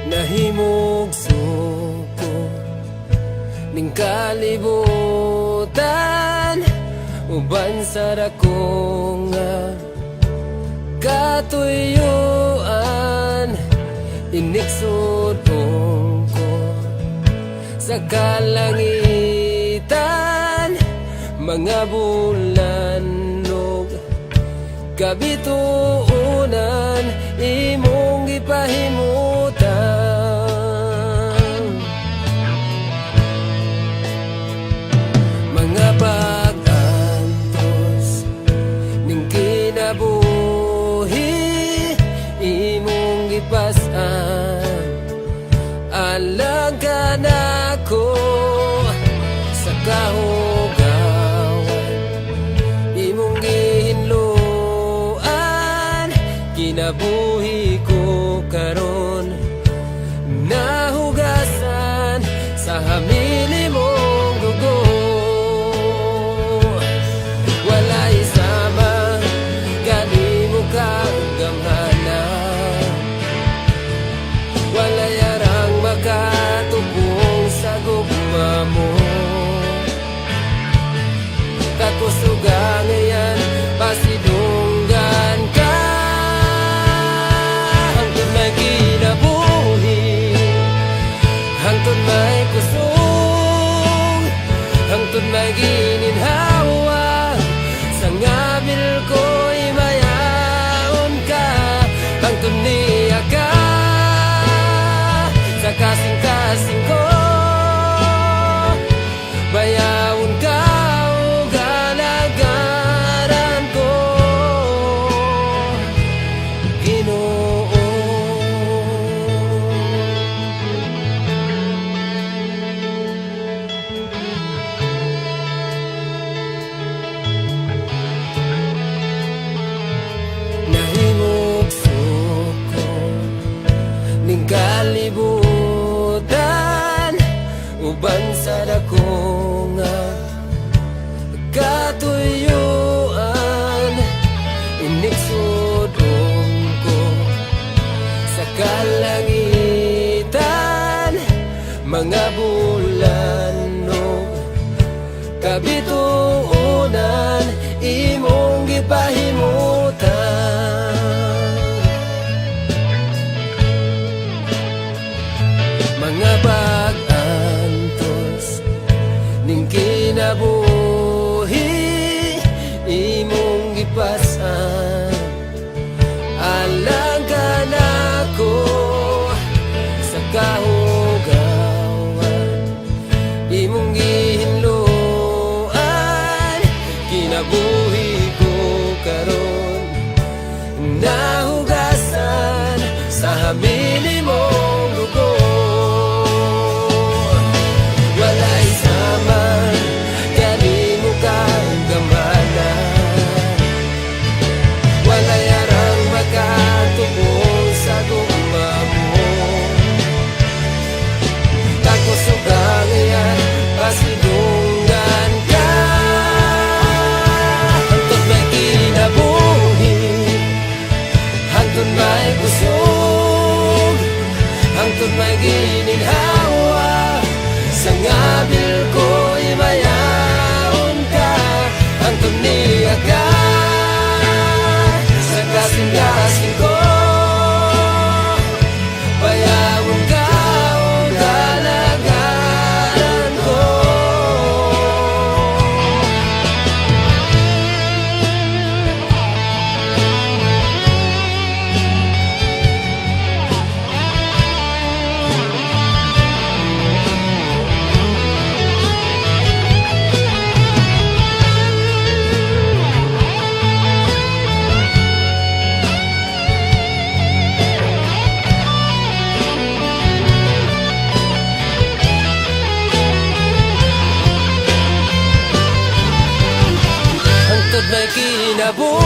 Nahimog suko ning kalibutan, uban sa dako nga katuyuan. Iniksod ko sa kalangitan, mga bulannog kabituunan, imong gipahimutan. Mga pag-antos ning kinabuhi, imong gipasan. Alang ka nako sa kahugawan, imong gihinluan. Kinabuhi ko karon, nahugasan sa hamili mong dugo. Walay sama, gali mo kang gamhana. Walay arang makatubong sa gugma mo. Kakusuga ngayon, pasidunggan ka. Hangtod may kinabuhi, hangtod may kusog, hangtod may gininhawa. Sa ngabil ko'y mayaon ka, hangtod niya ka sa kasing-kasing ko. Bayawon ka o galagaran ko, Ginoo. Nahimog suko ning kalibutan, uban sa dako nga katuyuan. Iniksod ko sa kalangitan, mga bulannog kabituunan, imong gipahimutan. Mga pag-antos ning kinabuhi, imong gipasan. Alang ka nako sa kahugawan, imong gihinluan. Kinabuhi ko karon, nahugasan sa hamili mong dugo. Walay sama, gali mo kang gamana. Walay arang makatubong sa gugma mo. Kakusuga ngayon, pasidunggan ka. Hangtod may kinabuhi, hangtod may kusog, hangtod may gininhawa. Sa ngabil ko'y mayaon ka, hangtod niya ka sa kasing-kasing ko. Bayawon ka o galagaran ko. Hangtod may kinabuhi,